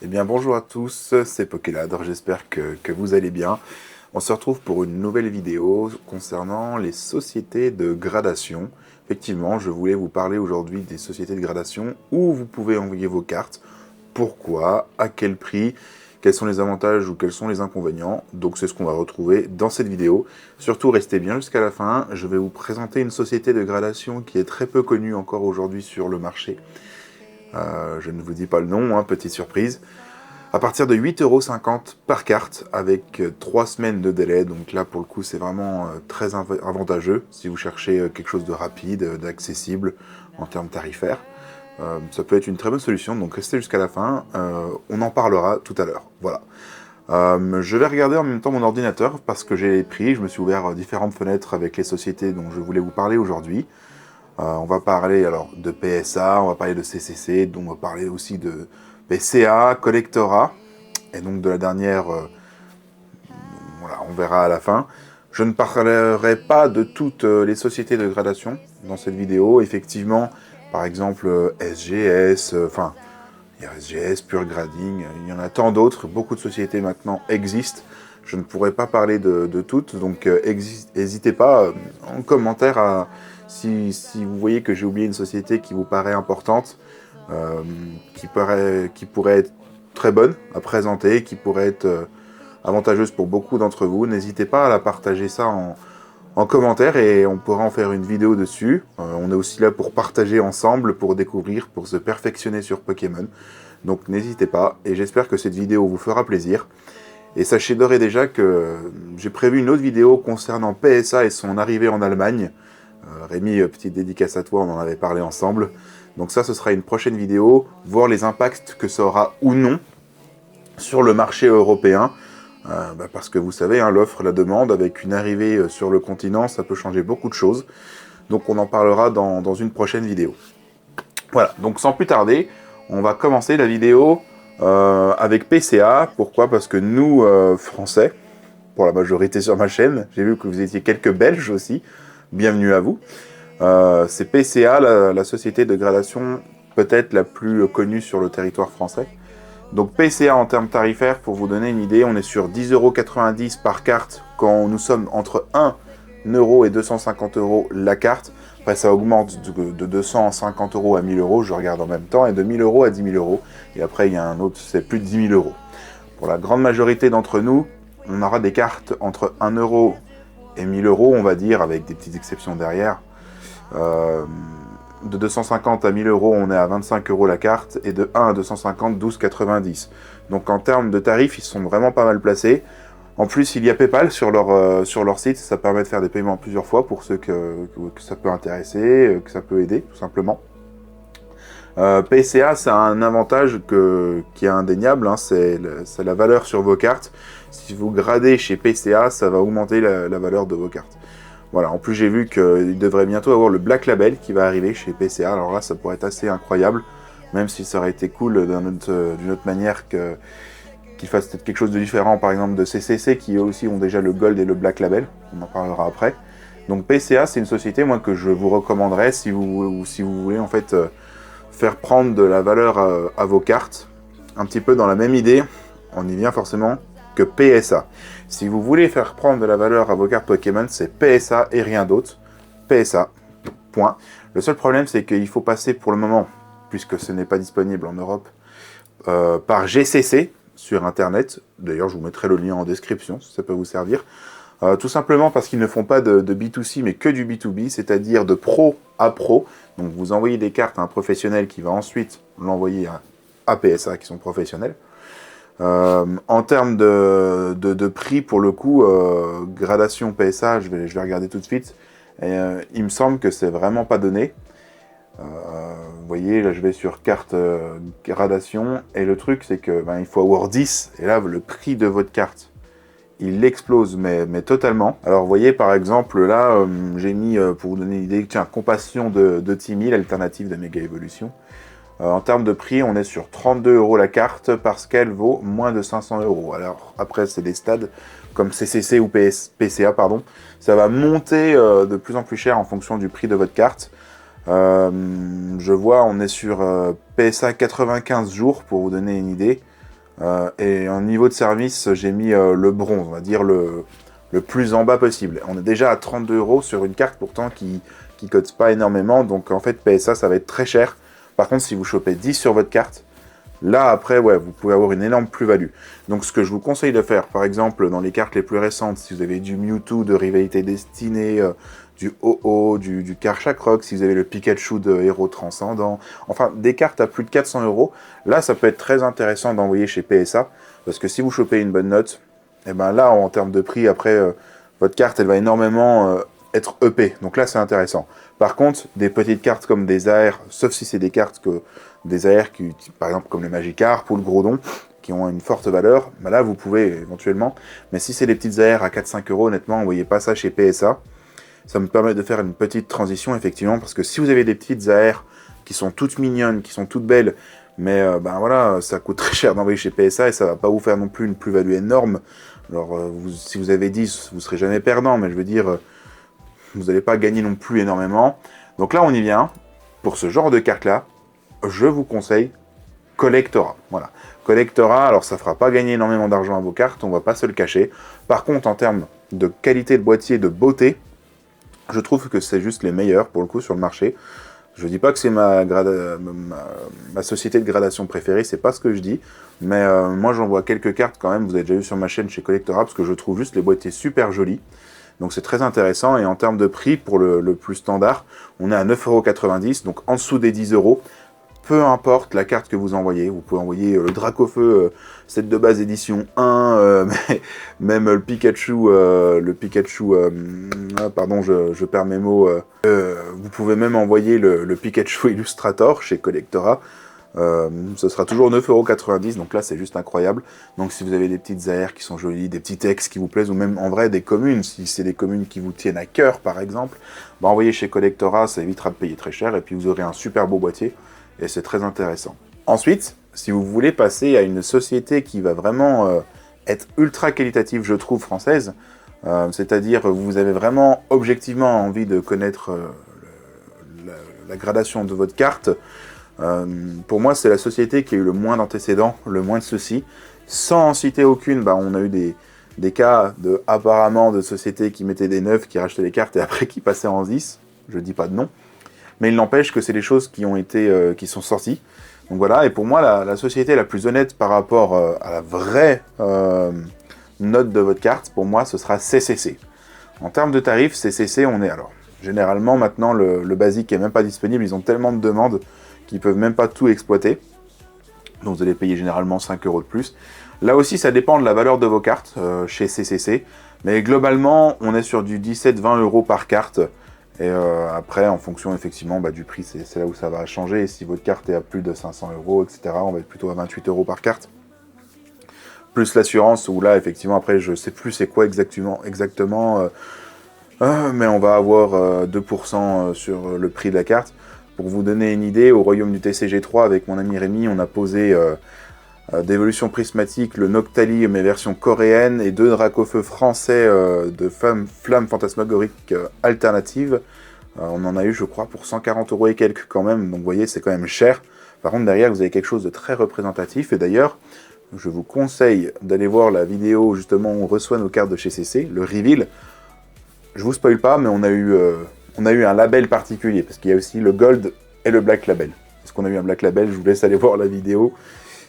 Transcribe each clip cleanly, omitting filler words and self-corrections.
Eh bien bonjour à tous, c'est Pokéladre, j'espère que vous allez bien. On se retrouve pour une nouvelle vidéo concernant les sociétés de gradation. Effectivement, je voulais vous parler aujourd'hui des sociétés de gradation où vous pouvez envoyer vos cartes, pourquoi, à quel prix, quels sont les avantages ou quels sont les inconvénients. Donc c'est ce qu'on va retrouver dans cette vidéo. Surtout restez bien jusqu'à la fin, je vais vous présenter une société de gradation qui est très peu connue encore aujourd'hui sur le marché. Je ne vous dis pas le nom, hein, petite surprise. À partir de 8,50 € par carte, avec 3 semaines de délai, donc là pour le coup c'est vraiment très avantageux si vous cherchez quelque chose de rapide, d'accessible en termes tarifaires. Ça peut être une très bonne solution, donc restez jusqu'à la fin, on en parlera tout à l'heure. Voilà. Je vais regarder en même temps mon ordinateur parce que j'ai les prix, je me suis ouvert différentes fenêtres avec les sociétés dont je voulais vous parler aujourd'hui. On va parler alors de PSA, on va parler de CCC, donc on va parler aussi de PCA, Collectora, et donc de la dernière, voilà, on verra à la fin. Je ne parlerai pas de toutes les sociétés de gradation dans cette vidéo. Effectivement, par exemple SGS, enfin, il y a SGS, Pure Grading, il y en a tant d'autres, beaucoup de sociétés maintenant existent. Je ne pourrai pas parler de toutes, donc n'hésitez pas en commentaire si vous voyez que j'ai oublié une société qui vous paraît importante, qui pourrait être très bonne à présenter, qui pourrait être avantageuse pour beaucoup d'entre vous. N'hésitez pas à la partager ça en commentaire et on pourra en faire une vidéo dessus. On est aussi là pour partager ensemble, pour découvrir, pour se perfectionner sur Pokémon. Donc n'hésitez pas et j'espère que cette vidéo vous fera plaisir. Et sachez d'ores et déjà que j'ai prévu une autre vidéo concernant PSA et son arrivée en Allemagne. Rémi, petite dédicace à toi, on en avait parlé ensemble. Donc ça, ce sera une prochaine vidéo, voir les impacts que ça aura ou non sur le marché européen. Parce que vous savez, hein, l'offre, la demande, avec une arrivée sur le continent, ça peut changer beaucoup de choses. Donc on en parlera dans une prochaine vidéo. Voilà, donc sans plus tarder, on va commencer la vidéo avec PCA. Pourquoi? Parce que nous, Français, pour la majorité sur ma chaîne, j'ai vu que vous étiez quelques Belges aussi, bienvenue à vous. C'est PCA, la société de gradation peut-être la plus connue sur le territoire français. Donc PCA en termes tarifaires, pour vous donner une idée, on est sur 10,90 € par carte quand nous sommes entre 1 € et 250 € la carte. Après ça augmente de 250 € à 1000 €, je regarde en même temps, et de 1000 € à 10 000 €. Et après il y a un autre, c'est plus de 10 000 €. Pour la grande majorité d'entre nous, on aura des cartes entre 1 € et 1000 €, on va dire, avec des petites exceptions derrière. De 250 à 1000 €, on est à 25 € la carte, et de 1 à 250, 12,90 €. Donc en termes de tarifs, ils sont vraiment pas mal placés. En plus, il y a PayPal sur leur site, ça permet de faire des paiements plusieurs fois pour ceux que ça peut intéresser, que ça peut aider, tout simplement. PCA, c'est un avantage qui est indéniable, hein, c'est la valeur sur vos cartes. Si vous gradez chez PCA, ça va augmenter la valeur de vos cartes. Voilà, en plus j'ai vu qu'il devrait bientôt avoir le Black Label qui va arriver chez PCA, alors là ça pourrait être assez incroyable, même si ça aurait été cool d'une autre manière qu'ils fassent peut-être quelque chose de différent, par exemple de CCC qui eux aussi ont déjà le Gold et le Black Label, on en parlera après. Donc PCA c'est une société moi que je vous recommanderais si vous voulez en fait faire prendre de la valeur à vos cartes, un petit peu dans la même idée, on y vient forcément, que PSA. Si vous voulez faire prendre de la valeur à vos cartes Pokémon, c'est PSA et rien d'autre. PSA, point. Le seul problème, c'est qu'il faut passer pour le moment, puisque ce n'est pas disponible en Europe, par GCC sur Internet. D'ailleurs, je vous mettrai le lien en description, si ça peut vous servir. Tout simplement parce qu'ils ne font pas de B2C, mais que du B2B, c'est-à-dire de pro à pro. Donc vous envoyez des cartes à un professionnel qui va ensuite l'envoyer à PSA, qui sont professionnels. En termes de prix, pour le coup, gradation PSA, je vais regarder tout de suite. Et, il me semble que c'est vraiment pas donné. Vous voyez, là je vais sur carte gradation, et le truc c'est que il faut avoir 10, et là le prix de votre carte, il explose, mais totalement. Alors vous voyez par exemple, là j'ai mis, pour vous donner une idée, tiens, Compassion de Timmy, l'alternative de Méga Évolution. En termes de prix, on est sur 32 € la carte parce qu'elle vaut moins de 500 €. Alors après, c'est des stades comme CCC ou PCA, pardon. Ça va monter de plus en plus cher en fonction du prix de votre carte. Je vois, on est sur PSA 95 jours pour vous donner une idée. Et en niveau de service, j'ai mis le bronze, on va dire le plus en bas possible. On est déjà à 32 € sur une carte pourtant qui cote pas énormément, donc en fait PSA ça va être très cher. Par contre si vous chopez 10 sur votre carte, là après ouais, vous pouvez avoir une énorme plus-value. Donc ce que je vous conseille de faire, par exemple dans les cartes les plus récentes, si vous avez du Mewtwo de Rivalité Destinée, du Ho-Oh, du Karchakroc, si vous avez le Pikachu de Héros Transcendant, enfin des cartes à plus de 400 €, là ça peut être très intéressant d'envoyer chez PSA, parce que si vous chopez une bonne note, et ben là en termes de prix, après votre carte elle va énormément être EP, donc là c'est intéressant. Par contre, des petites cartes comme des AR, sauf si c'est des cartes des AR par exemple comme le Magikarp ou le Groudon, qui ont une forte valeur, ben là vous pouvez éventuellement, mais si c'est des petites AR à 4-5 €, honnêtement, envoyez pas ça chez PSA. Ça me permet de faire une petite transition, effectivement, parce que si vous avez des petites AR qui sont toutes mignonnes, qui sont toutes belles, mais ben voilà, ça coûte très cher d'envoyer chez PSA et ça va pas vous faire non plus une plus-value énorme. Alors, si vous avez 10, vous serez jamais perdant, mais je veux dire, vous n'allez pas gagner non plus énormément. Donc là, on y vient. Pour ce genre de carte-là, je vous conseille Collectora. Voilà. Collectora, alors ça fera pas gagner énormément d'argent à vos cartes, on va pas se le cacher. Par contre, en termes de qualité de boîtier, de beauté, je trouve que c'est juste les meilleurs, pour le coup, sur le marché. Je dis pas que c'est ma société de gradation préférée, c'est pas ce que je dis. Mais moi, j'envoie quelques cartes quand même, vous avez déjà vu sur ma chaîne chez Collectora, parce que je trouve juste les boîtiers super jolis. Donc c'est très intéressant, et en termes de prix, pour le plus standard, on est à 9,90 €, donc en dessous des 10 €. Peu importe la carte que vous envoyez, vous pouvez envoyer le Dracofeu, set de base édition 1, même le Pikachu, pardon, je perds mes mots, vous pouvez même envoyer le Pikachu Illustrator chez Collectora, ce sera toujours 9,90 €, donc là c'est juste incroyable. Donc si vous avez des petites AR qui sont jolies, des petits textes qui vous plaisent, ou même en vrai des communes, si c'est des communes qui vous tiennent à cœur par exemple, bah envoyez chez Collectora, ça évitera de payer très cher, et puis vous aurez un super beau boîtier. Et c'est très intéressant. Ensuite, si vous voulez passer à une société qui va vraiment être ultra qualitative, je trouve, française, c'est-à-dire vous avez vraiment objectivement envie de connaître la gradation de votre carte, pour moi c'est la société qui a eu le moins d'antécédents, le moins de soucis. Sans en citer aucune, bah, on a eu des cas apparemment de sociétés qui mettaient des 9, qui rachetaient les cartes et après qui passaient en 10, je dis pas de nom. Mais il n'empêche que c'est des choses qui ont été, qui sont sorties. Donc voilà, et pour moi, la société la plus honnête par rapport à la vraie note de votre carte, pour moi, ce sera CCC. En termes de tarifs, CCC, on est alors... Généralement, maintenant, le basique est même pas disponible. Ils ont tellement de demandes qu'ils peuvent même pas tout exploiter. Donc vous allez payer généralement 5 € de plus. Là aussi, ça dépend de la valeur de vos cartes chez CCC. Mais globalement, on est sur du 17-20 € par carte. Et après, en fonction effectivement du prix, c'est là où ça va changer. Et si votre carte est à plus de 500 €, etc., on va être plutôt à 28 € par carte. Plus l'assurance, où là, effectivement, après, je sais plus c'est quoi exactement mais on va avoir 2% sur le prix de la carte. Pour vous donner une idée, au royaume du TCG3, avec mon ami Rémi, on a posé d'évolution prismatique, le Noctali, mais version coréenne, et 2 Dracofeu français de flamme fantasmagorique alternative. On en a eu, je crois, pour 140 € et quelques quand même, donc vous voyez, c'est quand même cher. Par contre, derrière, vous avez quelque chose de très représentatif, et d'ailleurs, je vous conseille d'aller voir la vidéo, justement, où on reçoit nos cartes de chez CC, le reveal. Je vous spoil pas, mais on a eu un label particulier, parce qu'il y a aussi le Gold et le Black Label. Parce qu'on a eu un Black Label, je vous laisse aller voir la vidéo.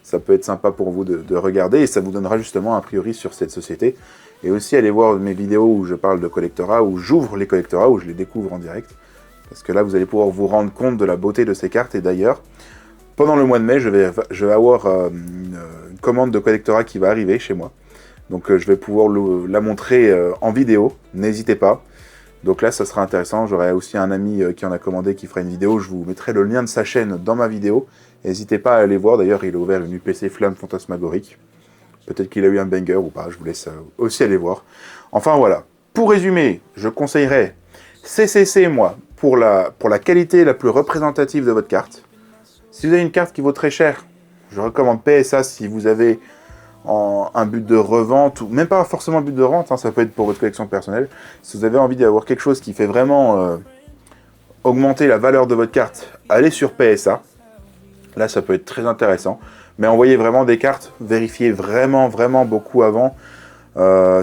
Ça peut être sympa pour vous de regarder, et ça vous donnera justement un priori sur cette société. Et aussi aller voir mes vidéos où je parle de Collectora, où j'ouvre les Collectora, où je les découvre en direct. Parce que là, vous allez pouvoir vous rendre compte de la beauté de ces cartes. Et d'ailleurs, pendant le mois de mai, je vais avoir une commande de Collectora qui va arriver chez moi. Donc je vais pouvoir la montrer en vidéo, n'hésitez pas. Donc là, ça sera intéressant. J'aurai aussi un ami qui en a commandé, qui fera une vidéo. Je vous mettrai le lien de sa chaîne dans ma vidéo. N'hésitez pas à aller voir. D'ailleurs, il a ouvert une UPC Flamme Fantasmagorique. Peut-être qu'il a eu un banger ou pas. Je vous laisse aussi aller voir. Enfin, voilà. Pour résumer, je conseillerais CCC, moi, pour la qualité la plus représentative de votre carte. Si vous avez une carte qui vaut très cher, je recommande PSA si vous avez un but de revente, ou même pas forcément un but de rente, hein, ça peut être pour votre collection personnelle. Si vous avez envie d'avoir quelque chose qui fait vraiment augmenter la valeur de votre carte, allez sur PSA. Là, ça peut être très intéressant. Mais envoyez vraiment des cartes, vérifiez vraiment beaucoup avant.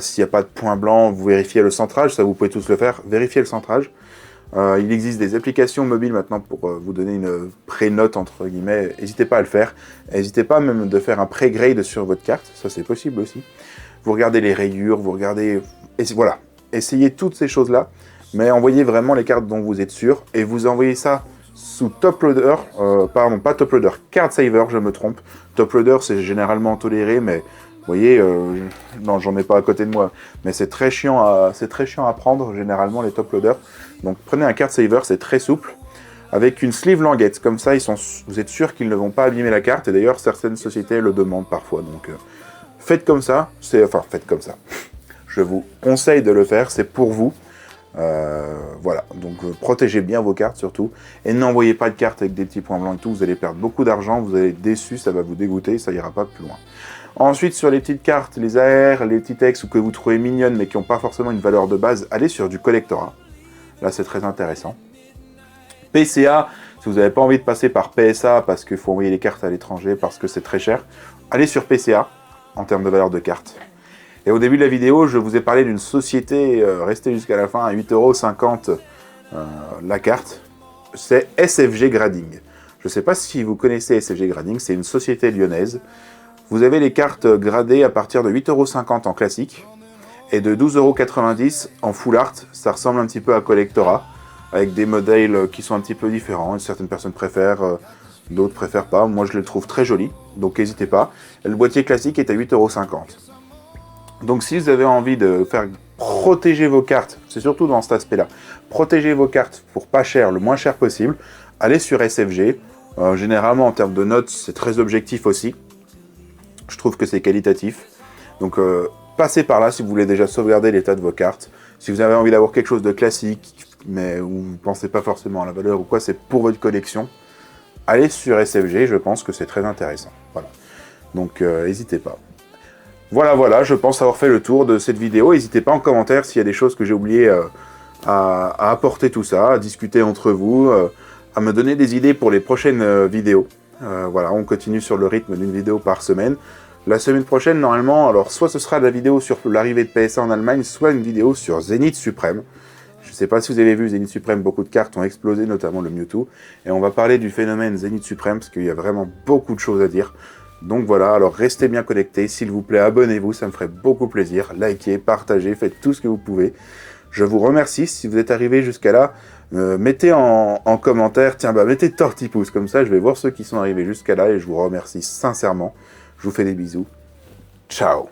S'il n'y a pas de point blanc, vous vérifiez le centrage, ça vous pouvez tous le faire, vérifiez le centrage. Il existe des applications mobiles maintenant pour vous donner une pré-note, entre guillemets, n'hésitez pas à le faire. N'hésitez pas même de faire un pré-grade sur votre carte, ça c'est possible aussi. Vous regardez les rayures, vous regardez... Et voilà, essayez toutes ces choses-là, mais envoyez vraiment les cartes dont vous êtes sûr, et vous envoyez ça sous top loader, pardon, pas top loader, card saver, je me trompe. Top loader, c'est généralement toléré, mais vous voyez, non, j'en ai pas à côté de moi, mais c'est très chiant à prendre, généralement, les top loaders. Donc prenez un card saver, c'est très souple, avec une sleeve languette, comme ça, vous êtes sûr qu'ils ne vont pas abîmer la carte, et d'ailleurs, certaines sociétés le demandent parfois, donc faites comme ça, faites comme ça. Je vous conseille de le faire, c'est pour vous. Voilà, donc protégez bien vos cartes surtout, et n'envoyez pas de cartes avec des petits points blancs et tout, vous allez perdre beaucoup d'argent, vous allez être déçu, ça va vous dégoûter, ça ira pas plus loin. Ensuite, sur les petites cartes, les AR, les petits textes que vous trouvez mignonnes mais qui n'ont pas forcément une valeur de base, allez sur du collectorat. Là, c'est très intéressant. PCA, si vous n'avez pas envie de passer par PSA parce qu'il faut envoyer les cartes à l'étranger, parce que c'est très cher, allez sur PCA en termes de valeur de carte. Et au début de la vidéo, je vous ai parlé d'une société, restez jusqu'à la fin, à 8,50 € la carte. C'est SFG Grading. Je ne sais pas si vous connaissez SFG Grading, c'est une société lyonnaise. Vous avez les cartes gradées à partir de 8,50 € en classique et de 12,90 € en full art. Ça ressemble un petit peu à Collectora, avec des modèles qui sont un petit peu différents. Certaines personnes préfèrent, d'autres préfèrent pas. Moi, je les trouve très jolis, donc n'hésitez pas. Le boîtier classique est à 8,50 €. Donc si vous avez envie de faire protéger vos cartes, c'est surtout dans cet aspect-là, protéger vos cartes pour pas cher, le moins cher possible, allez sur SFG. Généralement, en termes de notes, c'est très objectif aussi. Je trouve que c'est qualitatif. Donc passez par là si vous voulez déjà sauvegarder l'état de vos cartes. Si vous avez envie d'avoir quelque chose de classique, mais vous ne pensez pas forcément à la valeur ou quoi, c'est pour votre collection, allez sur SFG, je pense que c'est très intéressant. Voilà. Donc n'hésitez pas. Voilà, je pense avoir fait le tour de cette vidéo. N'hésitez pas en commentaire s'il y a des choses que j'ai oublié à apporter tout ça, à discuter entre vous, à me donner des idées pour les prochaines vidéos. Voilà, on continue sur le rythme d'une vidéo par semaine. La semaine prochaine, normalement, alors soit ce sera la vidéo sur l'arrivée de PSA en Allemagne, soit une vidéo sur Zénith Suprême. Je ne sais pas si vous avez vu Zénith Suprême, beaucoup de cartes ont explosé, notamment le Mewtwo. Et on va parler du phénomène Zénith Suprême, parce qu'il y a vraiment beaucoup de choses à dire. Donc voilà, alors restez bien connectés, s'il vous plaît, abonnez-vous, ça me ferait beaucoup plaisir. Likez, partagez, faites tout ce que vous pouvez. Je vous remercie, si vous êtes arrivé jusqu'à là, mettez en commentaire, tiens, mettez tortipouce, comme ça je vais voir ceux qui sont arrivés jusqu'à là et je vous remercie sincèrement. Je vous fais des bisous. Ciao.